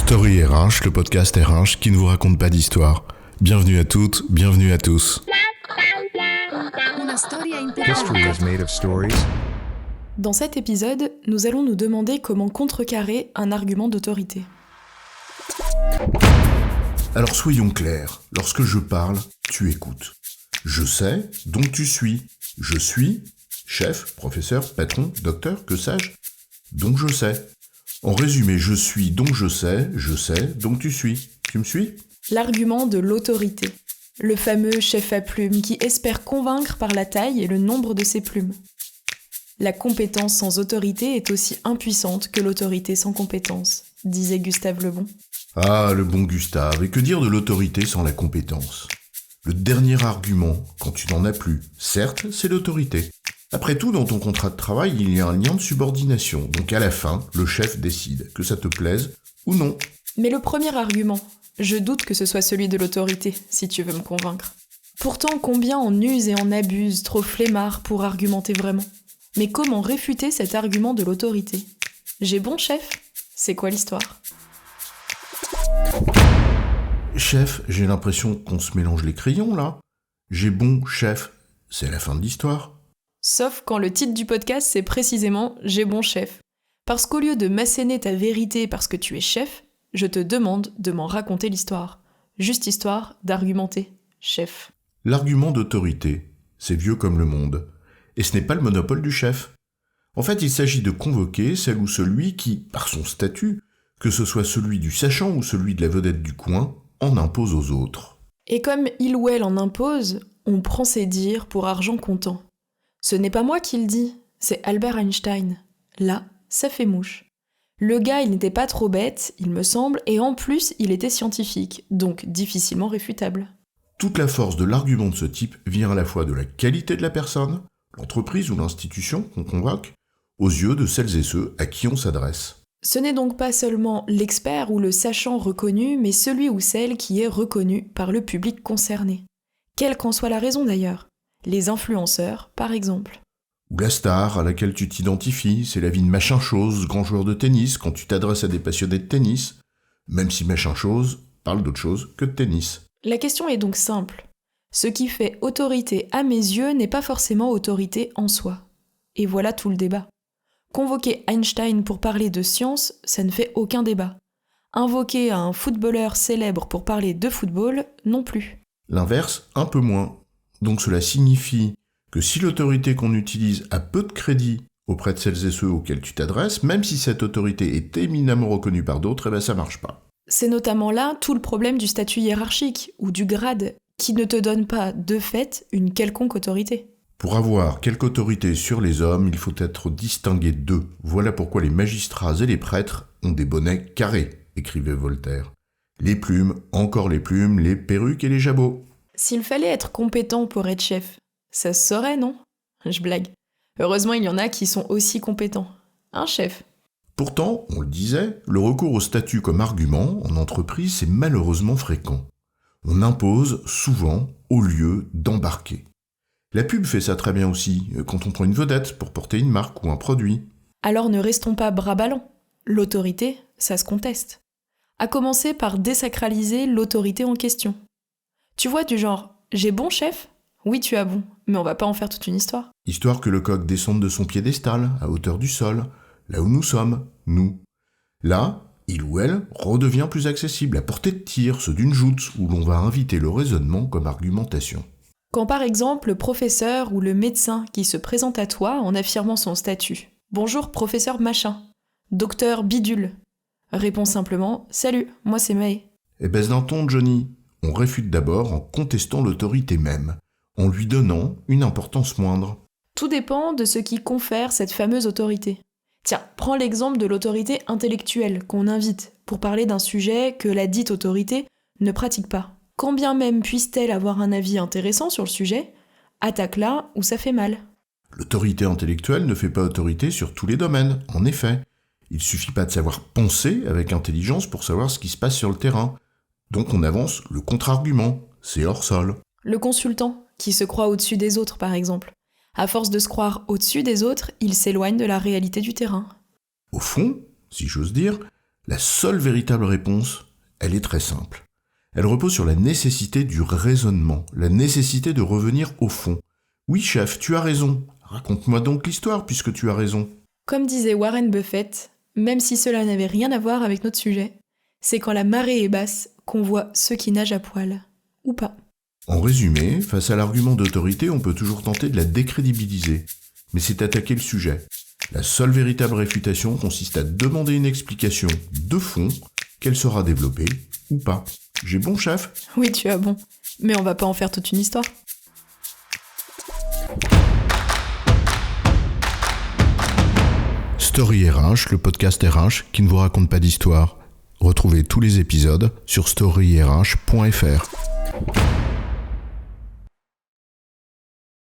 Story RH, le podcast RH qui ne vous raconte pas d'histoire. Bienvenue à toutes, bienvenue à tous. History is made of stories. Dans cet épisode, nous allons nous demander comment contrecarrer un argument d'autorité. Alors soyons clairs, lorsque je parle, tu écoutes. Je sais, donc tu suis. Je suis, chef, professeur, patron, docteur, que sais-je, donc je sais. En résumé, je suis, donc je sais, donc tu suis. Tu me suis ? L'argument de l'autorité. Le fameux chef à plume qui espère convaincre par la taille et le nombre de ses plumes. La compétence sans autorité est aussi impuissante que l'autorité sans compétence, disait Gustave Le Bon. Ah, le bon Gustave, et que dire de l'autorité sans la compétence ? Le dernier argument, quand tu n'en as plus, certes, c'est l'autorité. Après tout, dans ton contrat de travail, il y a un lien de subordination, donc à la fin, le chef décide, que ça te plaise ou non. Mais le premier argument, je doute que ce soit celui de l'autorité, si tu veux me convaincre. Pourtant, combien en usent et en abusent, trop flemmards pour argumenter vraiment. Mais comment réfuter cet argument de l'autorité ? J'ai bon chef ? C'est quoi l'histoire ? Chef, j'ai l'impression qu'on se mélange les crayons, là. J'ai bon chef, c'est la fin de l'histoire. Sauf quand le titre du podcast, c'est précisément « J'ai bon chef ». Parce qu'au lieu de m'asséner ta vérité parce que tu es chef, je te demande de m'en raconter l'histoire. Juste histoire d'argumenter, chef. L'argument d'autorité, c'est vieux comme le monde. Et ce n'est pas le monopole du chef. En fait, il s'agit de convoquer celle ou celui qui, par son statut, que ce soit celui du sachant ou celui de la vedette du coin, en impose aux autres. Et comme il ou elle en impose, on prend ses dires pour argent comptant. Ce n'est pas moi qui le dis, c'est Albert Einstein. Là, ça fait mouche. Le gars, il n'était pas trop bête, il me semble, et en plus, il était scientifique, donc difficilement réfutable. Toute la force de l'argument de ce type vient à la fois de la qualité de la personne, l'entreprise ou l'institution qu'on convoque, aux yeux de celles et ceux à qui on s'adresse. Ce n'est donc pas seulement l'expert ou le sachant reconnu, mais celui ou celle qui est reconnu par le public concerné. Quelle qu'en soit la raison d'ailleurs. Les influenceurs, par exemple. Ou la star à laquelle tu t'identifies, c'est la vie de machin chose, grand joueur de tennis, quand tu t'adresses à des passionnés de tennis, même si machin chose parle d'autre chose que de tennis. La question est donc simple. Ce qui fait autorité à mes yeux n'est pas forcément autorité en soi. Et voilà tout le débat. Convoquer Einstein pour parler de science, ça ne fait aucun débat. Invoquer un footballeur célèbre pour parler de football, non plus. L'inverse, un peu moins. Donc cela signifie que si l'autorité qu'on utilise a peu de crédit auprès de celles et ceux auxquels tu t'adresses, même si cette autorité est éminemment reconnue par d'autres, ça marche pas. C'est notamment là tout le problème du statut hiérarchique, ou du grade, qui ne te donne pas, de fait, une quelconque autorité. Pour avoir quelque autorité sur les hommes, il faut être distingué d'eux. Voilà pourquoi les magistrats et les prêtres ont des bonnets carrés, écrivait Voltaire. Les plumes, encore les plumes, les perruques et les jabots. S'il fallait être compétent pour être chef, ça se saurait, non ? Je blague. Heureusement, il y en a qui sont aussi compétents. Un chef. Pourtant, on le disait, le recours au statut comme argument en entreprise, c'est malheureusement fréquent. On impose souvent au lieu d'embarquer. La pub fait ça très bien aussi, quand on prend une vedette pour porter une marque ou un produit. Alors ne restons pas bras ballants. L'autorité, ça se conteste. À commencer par désacraliser l'autorité en question. Tu vois, du genre, j'ai bon chef ? Oui, tu as bon, mais on va pas en faire toute une histoire. Histoire que le coq descende de son piédestal, à hauteur du sol, là où nous sommes, nous. Là, il ou elle redevient plus accessible, à portée de tir, ceux d'une joute, où l'on va inviter le raisonnement comme argumentation. Quand par exemple le professeur ou le médecin qui se présente à toi en affirmant son statut. Bonjour professeur machin, docteur bidule. Répond simplement, salut, moi c'est May. Et baisse d'un ton, Johnny. On réfute d'abord en contestant l'autorité même, en lui donnant une importance moindre. Tout dépend de ce qui confère cette fameuse autorité. Tiens, prends l'exemple de l'autorité intellectuelle qu'on invite pour parler d'un sujet que la dite autorité ne pratique pas. Quand bien même puisse-t-elle avoir un avis intéressant sur le sujet, attaque là où ça fait mal. L'autorité intellectuelle ne fait pas autorité sur tous les domaines, en effet. Il suffit pas de savoir penser avec intelligence pour savoir ce qui se passe sur le terrain. Donc on avance le contre-argument, c'est hors sol. Le consultant, qui se croit au-dessus des autres par exemple. À force de se croire au-dessus des autres, il s'éloigne de la réalité du terrain. Au fond, si j'ose dire, La seule véritable réponse, elle est très simple. Elle repose sur la nécessité du raisonnement, la nécessité de revenir au fond. Oui, chef, tu as raison. Raconte-moi donc l'histoire puisque tu as raison. Comme disait Warren Buffett, même si cela n'avait rien à voir avec notre sujet, c'est quand la marée est basse qu'on voit ceux qui nagent à poil. Ou pas. En résumé, face à l'argument d'autorité, on peut toujours tenter de la décrédibiliser. Mais c'est attaquer le sujet. La seule véritable réfutation consiste à demander une explication de fond, qu'elle sera développée ou pas. J'ai bon, chef ? Oui, tu as bon. Mais on va pas en faire toute une histoire. Story RH, le podcast RH qui ne vous raconte pas d'histoire. Retrouvez tous les épisodes sur storyrh.fr.